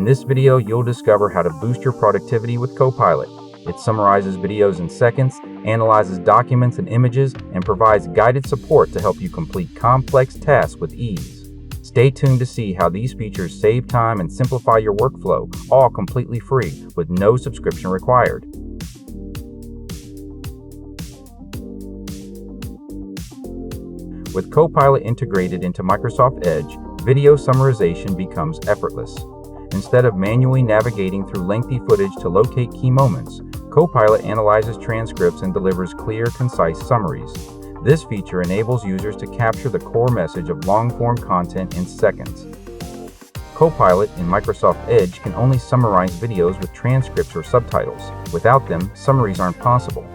In this video, you'll discover how to boost your productivity with Copilot. It summarizes videos in seconds, analyzes documents and images, and provides guided support to help you complete complex tasks with ease. Stay tuned to see how these features save time and simplify your workflow, all completely free with no subscription required. With Copilot integrated into Microsoft Edge, video summarization becomes effortless. Instead of manually navigating through lengthy footage to locate key moments, Copilot analyzes transcripts and delivers clear, concise summaries. This feature enables users to capture the core message of long-form content in seconds. Copilot in Microsoft Edge can only summarize videos with transcripts or subtitles. Without them, summaries aren't possible.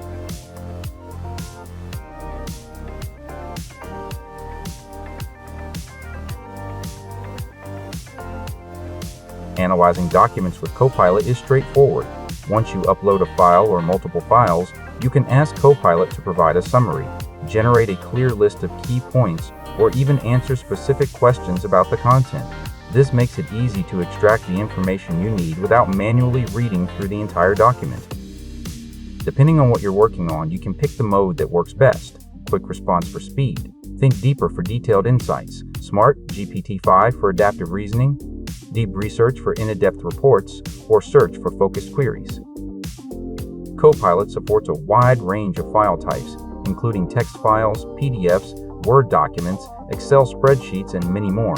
Analyzing documents with Copilot is straightforward. Once you upload a file or multiple files, you can ask Copilot to provide a summary, generate a clear list of key points, or even answer specific questions about the content. This makes it easy to extract the information you need without manually reading through the entire document. Depending on what you're working on, you can pick the mode that works best: quick response for speed, think deeper for detailed insights, smart GPT-5 for adaptive reasoning, deep research for in-depth reports, or search for focused queries. Copilot supports a wide range of file types, including text files, PDFs, Word documents, Excel spreadsheets, and many more.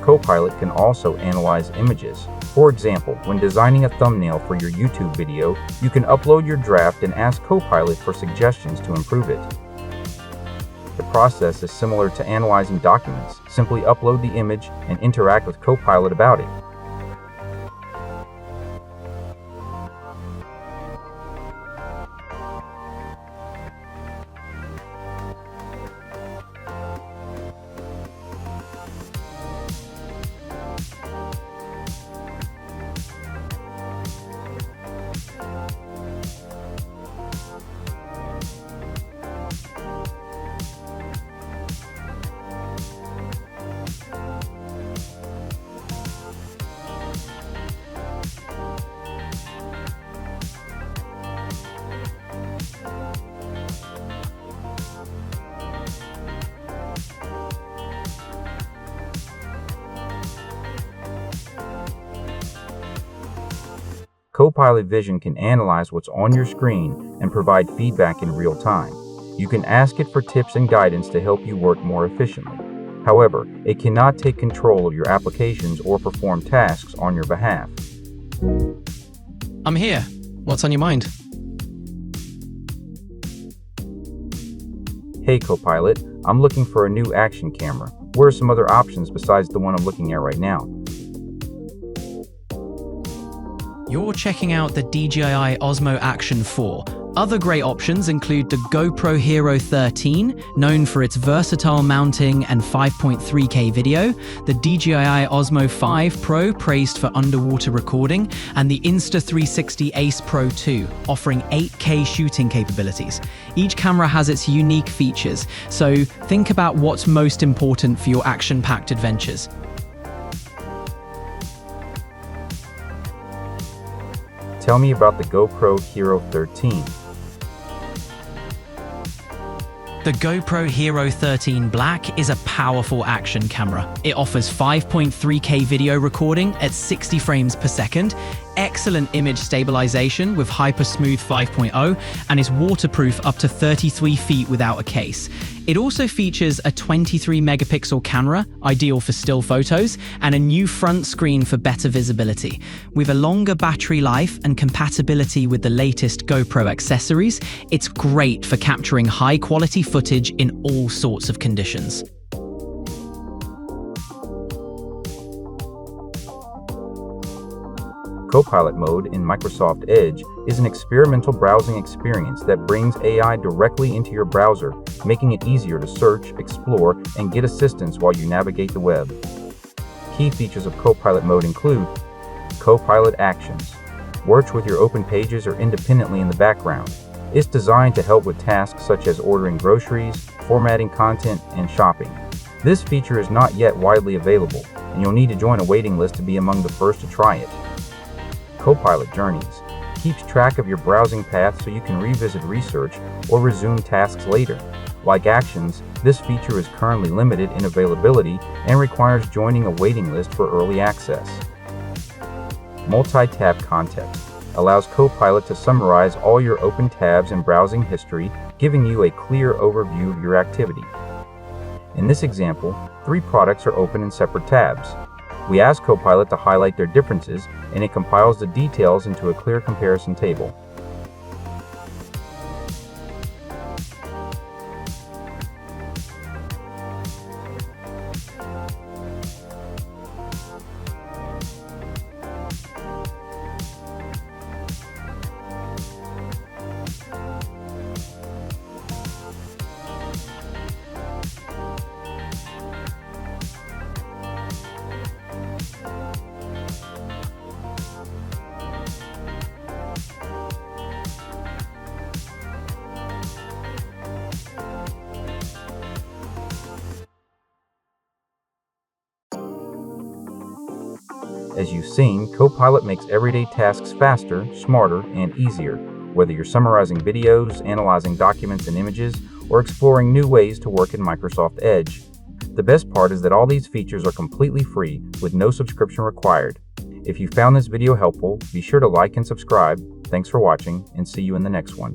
Copilot can also analyze images. For example, when designing a thumbnail for your YouTube video, you can upload your draft and ask Copilot for suggestions to improve it. The process is similar to analyzing documents. Simply upload the image and interact with Copilot about it. Copilot Vision can analyze what's on your screen and provide feedback in real time. You can ask it for tips and guidance to help you work more efficiently. However, it cannot take control of your applications or perform tasks on your behalf. I'm here. What's on your mind? Hey Copilot, I'm looking for a new action camera. What are some other options besides the one I'm looking at right now? You're checking out the DJI Osmo Action 4. Other great options include the GoPro Hero 13, known for its versatile mounting and 5.3K video, the DJI Osmo 5 Pro, praised for underwater recording, and the Insta360 Ace Pro 2, offering 8K shooting capabilities. Each camera has its unique features, so think about what's most important for your action-packed adventures. Tell me about the GoPro Hero 13. The GoPro Hero 13 Black is a powerful action camera. It offers 5.3K video recording at 60 frames per second, excellent image stabilization with Hypersmooth 5.0, and is waterproof up to 33 feet without a case. It also features a 23 megapixel camera, ideal for still photos, and a new front screen for better visibility. With a longer battery life and compatibility with the latest GoPro accessories, it's great for capturing high-quality footage in all sorts of conditions. Copilot Mode in Microsoft Edge is an experimental browsing experience that brings AI directly into your browser, making it easier to search, explore, and get assistance while you navigate the web. Key features of Copilot Mode include Copilot Actions. Works with your open pages or independently in the background. It's designed to help with tasks such as ordering groceries, formatting content, and shopping. This feature is not yet widely available, and you'll need to join a waiting list to be among the first to try it. Copilot Journeys keeps track of your browsing path so you can revisit research or resume tasks later. Like Actions, this feature is currently limited in availability and requires joining a waiting list for early access. Multi-tab context allows Copilot to summarize all your open tabs and browsing history, giving you a clear overview of your activity. In this example, 3 products are open in separate tabs. We ask Copilot to highlight their differences, and it compiles the details into a clear comparison table. As you've seen, Copilot makes everyday tasks faster, smarter, and easier, whether you're summarizing videos, analyzing documents and images, or exploring new ways to work in Microsoft Edge. The best part is that all these features are completely free, with no subscription required. If you found this video helpful, be sure to like and subscribe. Thanks for watching, and see you in the next one.